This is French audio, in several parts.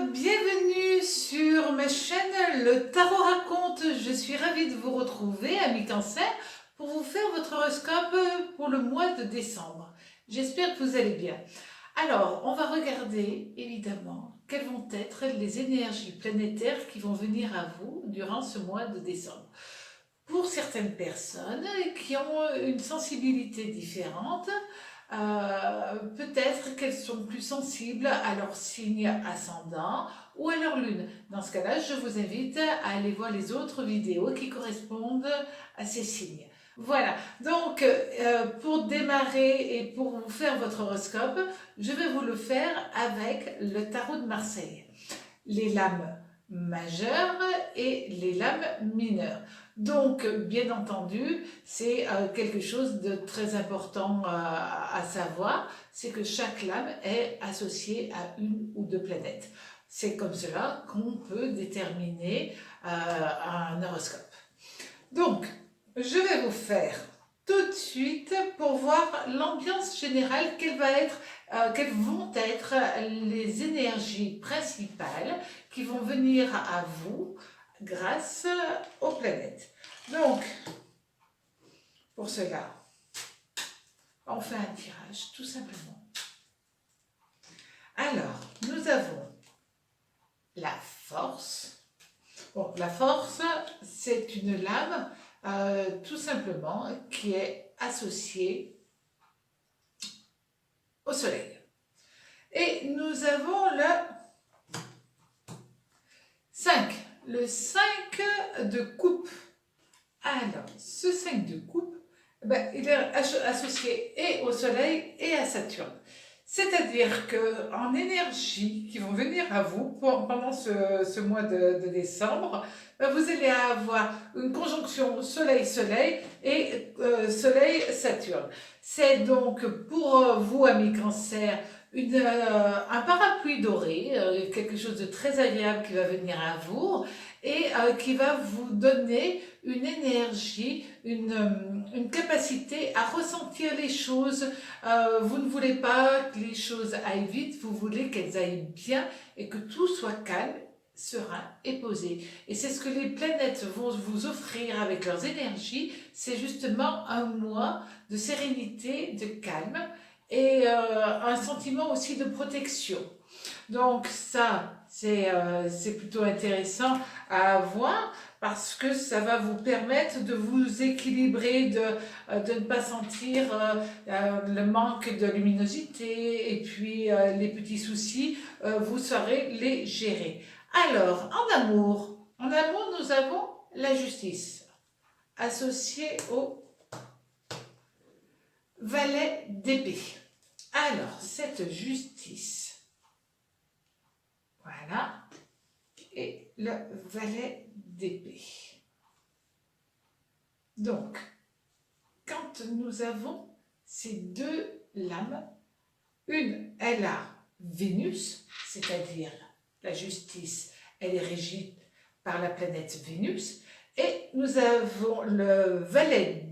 Bienvenue sur ma chaîne Le Tarot Raconte. Je suis ravie de vous retrouver, amis Cancer, pour vous faire votre horoscope pour le mois de décembre. J'espère que vous allez bien. Alors, on va regarder évidemment quelles vont être les énergies planétaires qui vont venir à vous durant ce mois de décembre. Pour certaines personnes qui ont une sensibilité différente, peut-être qu'elles sont plus sensibles à leur signe ascendant ou à leur lune. Dans ce cas-là, je vous invite à aller voir les autres vidéos qui correspondent à ces signes. Voilà, donc pour démarrer et pour vous faire votre horoscope, je vais vous le faire avec le tarot de Marseille. Les lames majeures et les lames mineures. Donc, bien entendu, c'est quelque chose de très important à savoir, c'est que chaque lame est associée à une ou deux planètes. C'est comme cela qu'on peut déterminer un horoscope. Donc, je vais vous faire tout de suite pour voir l'ambiance générale, quelles vont être les énergies principales qui vont venir à vous grâce aux planètes. Donc, pour cela, on fait un tirage, tout simplement. Alors, nous avons la force. Bon, la force, c'est une lame, tout simplement, qui est associée au soleil. Et nous avons le 5. Le 5 de coupe. Alors, ce 5 de coupe, il est associé et au soleil et à Saturne. C'est-à-dire qu'en énergie qui vont venir à vous pendant ce mois de décembre, vous allez avoir une conjonction soleil-soleil et soleil-Saturne. C'est donc pour vous, amis Cancer, un parapluie doré, quelque chose de très agréable qui va venir à vous et qui va vous donner une énergie, une capacité à ressentir les choses. Vous ne voulez pas que les choses aillent vite, vous voulez qu'elles aillent bien et que tout soit calme, serein et posé. Et c'est ce que les planètes vont vous offrir avec leurs énergies, c'est justement un mois de sérénité, de calme et un sentiment aussi de protection. Donc ça, c'est plutôt intéressant à avoir parce que ça va vous permettre de vous équilibrer, de ne pas sentir le manque de luminosité et puis les petits soucis, vous saurez les gérer. Alors, en amour, nous avons la justice associée au valet d'épée. Alors, cette justice, voilà, et le valet d'épée. Donc, quand nous avons ces deux lames, une, elle a Vénus, c'est-à-dire la justice, elle est régie par la planète Vénus, et nous avons le valet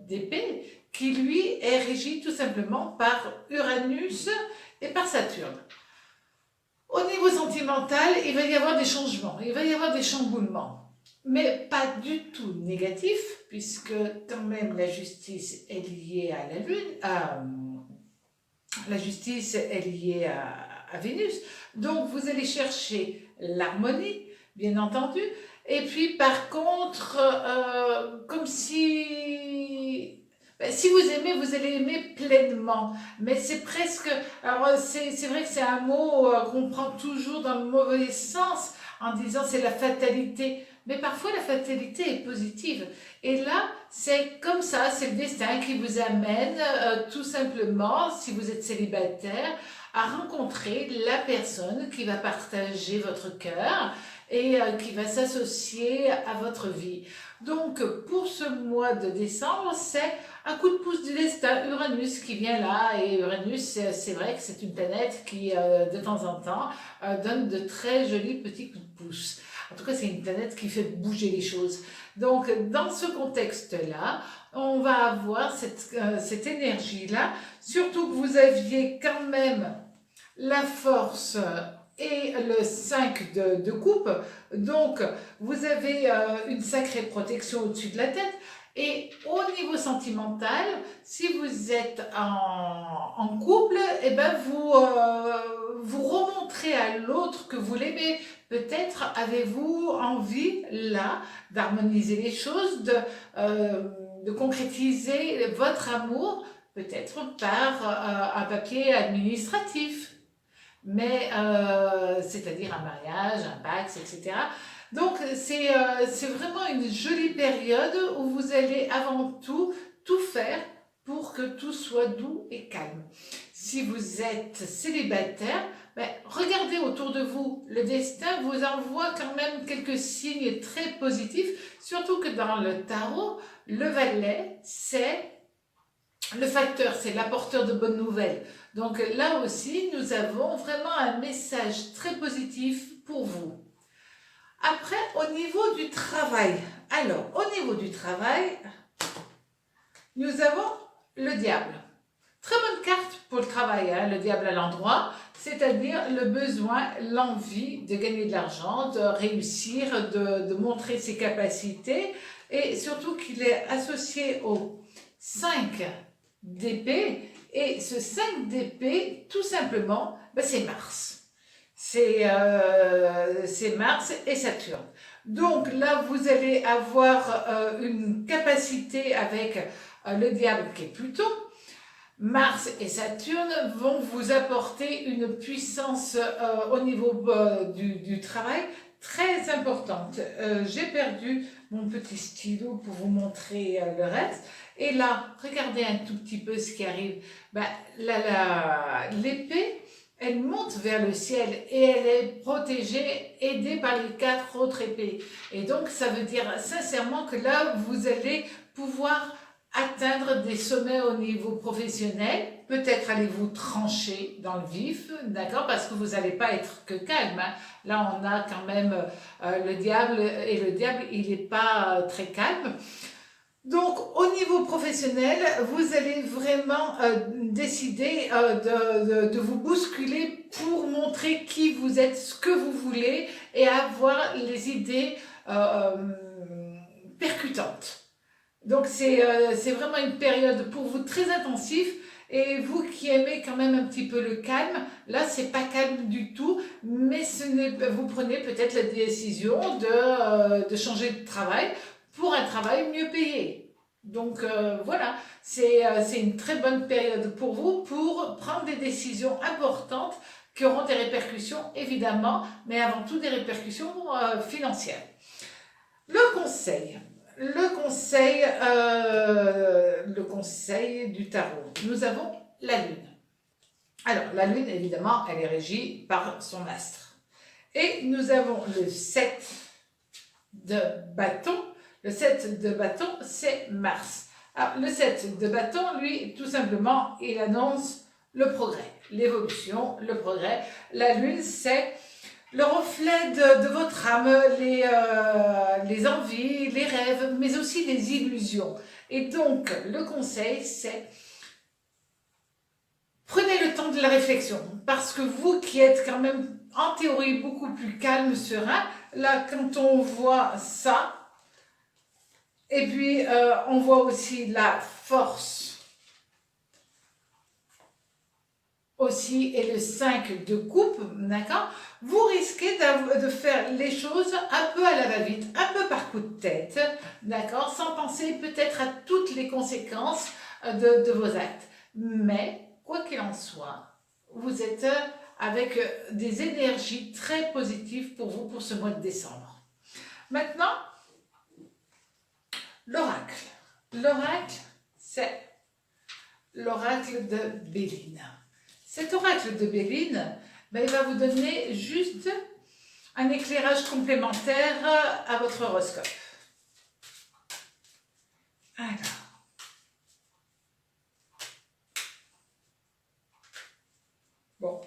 d'épée qui lui est régi tout simplement par Uranus et par Saturne. Au niveau sentimental, il va y avoir des changements, il va y avoir des chamboulements, mais pas du tout négatifs, puisque quand même la justice est liée à la Lune, la justice est liée à Vénus, donc vous allez chercher l'harmonie, bien entendu, et puis par contre, comme si vous aimez, vous allez aimer pleinement, mais c'est presque, alors c'est vrai que c'est un mot qu'on prend toujours dans le mauvais sens, en disant c'est la fatalité, mais parfois la fatalité est positive, et là c'est comme ça, c'est le destin qui vous amène tout simplement, si vous êtes célibataire, à rencontrer la personne qui va partager votre cœur, et qui va s'associer à votre vie. Donc pour ce mois de décembre, c'est un coup de pouce du destin, Uranus qui vient là, et Uranus, c'est vrai que c'est une planète qui, de temps en temps, donne de très jolis petits coups de pouce. En tout cas, c'est une planète qui fait bouger les choses. Donc, dans ce contexte-là, on va avoir cette énergie-là, surtout que vous aviez quand même la force et le 5 de coupe. Donc, vous avez une sacrée protection au-dessus de la tête. Et au niveau sentimental, si vous êtes en couple, eh ben vous remontrez à l'autre que vous l'aimez. Peut-être avez-vous envie, là, d'harmoniser les choses, de concrétiser votre amour, peut-être par un papier administratif. Mais c'est-à-dire un mariage, un Pacs, etc. Donc c'est vraiment une jolie période où vous allez avant tout faire pour que tout soit doux et calme. Si vous êtes célibataire, ben, regardez autour de vous. Le destin vous envoie quand même quelques signes très positifs, surtout que dans le tarot, le valet, c'est le facteur, c'est l'apporteur de bonnes nouvelles. Donc là aussi, nous avons vraiment un message très positif pour vous. Après, au niveau du travail. Alors, au niveau du travail, nous avons le diable. Très bonne carte pour le travail, hein, le diable à l'endroit, c'est-à-dire le besoin, l'envie de gagner de l'argent, de réussir, de montrer ses capacités, et surtout qu'il est associé au 5 d'épée, et ce 5 d'épée, tout simplement, ben c'est Mars. C'est Mars et Saturne. Donc là, vous allez avoir une capacité avec le diable qui est Pluton. Mars et Saturne vont vous apporter une puissance au niveau du travail très importante. J'ai perdu mon petit stylo pour vous montrer le reste. Et là, regardez un tout petit peu ce qui arrive. Ben, l'épée, elle monte vers le ciel et elle est protégée, aidée par les 4 autres épées. Et donc, ça veut dire sincèrement que là, vous allez pouvoir atteindre des sommets au niveau professionnel. Peut-être allez-vous trancher dans le vif, d'accord, parce que vous n'allez pas être que calme. Hein. Là, on a quand même le diable, et le diable, il n'est pas très calme. Donc, au niveau professionnel, vous allez vraiment décider de vous bousculer pour montrer qui vous êtes, ce que vous voulez et avoir les idées percutantes. Donc, c'est vraiment une période pour vous très intensive. Et vous qui aimez quand même un petit peu le calme, là, c'est pas calme du tout, mais vous prenez peut-être la décision de changer de travail pour un travail mieux payé. Donc voilà, c'est une très bonne période pour vous pour prendre des décisions importantes qui auront des répercussions évidemment, mais avant tout des répercussions financières. Le conseil du tarot. Nous avons la Lune. Alors la Lune, évidemment, elle est régie par son astre. Et nous avons le 7 de bâton. Le 7 de bâton, c'est Mars. Alors, le 7 de bâton, lui, tout simplement, il annonce le progrès, l'évolution, le progrès. La Lune, c'est le reflet de votre âme, les envies, les rêves, mais aussi les illusions. Et donc, le conseil, c'est prenez le temps de la réflexion, parce que vous qui êtes quand même en théorie beaucoup plus calme, serein, là quand on voit ça, et puis on voit aussi la force aussi et le 5 de coupe, d'accord, vous risquez de faire les choses un peu à la va-vite, un peu par coup de tête, d'accord, sans penser peut-être à toutes les conséquences de vos actes. Mais quoi qu'il en soit, vous êtes avec des énergies très positives pour vous pour ce mois de décembre. Maintenant, l'oracle. L'oracle, c'est l'oracle de Béline. Cet oracle de Béline, il va vous donner juste un éclairage complémentaire à votre horoscope. Alors, bon,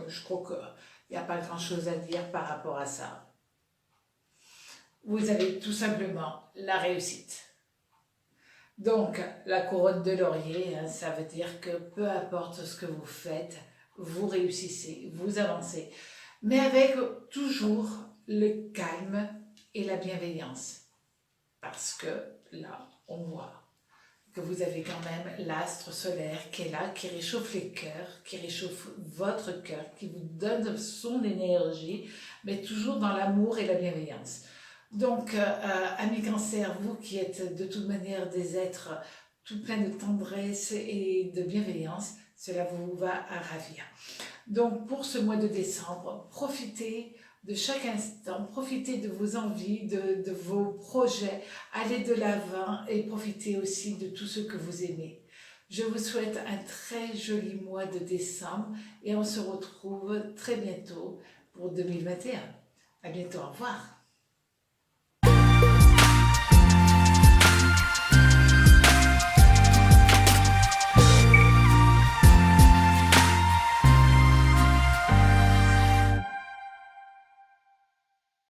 je crois qu'il n'y a pas grand-chose à dire par rapport à ça. Vous avez tout simplement la réussite. Donc, la couronne de laurier, ça veut dire que peu importe ce que vous faites, vous réussissez, vous avancez. mais avec toujours le calme et la bienveillance. Parce que là, on voit que vous avez quand même l'astre solaire qui est là, qui réchauffe les cœurs, qui réchauffe votre cœur, qui vous donne son énergie, mais toujours dans l'amour et la bienveillance. Donc, amis Cancer, vous qui êtes de toute manière des êtres tout pleins de tendresse et de bienveillance, cela vous va à ravir. Donc, pour ce mois de décembre, profitez de chaque instant, profitez de vos envies, de vos projets, allez de l'avant et profitez aussi de tout ce que vous aimez. Je vous souhaite un très joli mois de décembre et on se retrouve très bientôt pour 2021. À bientôt, au revoir.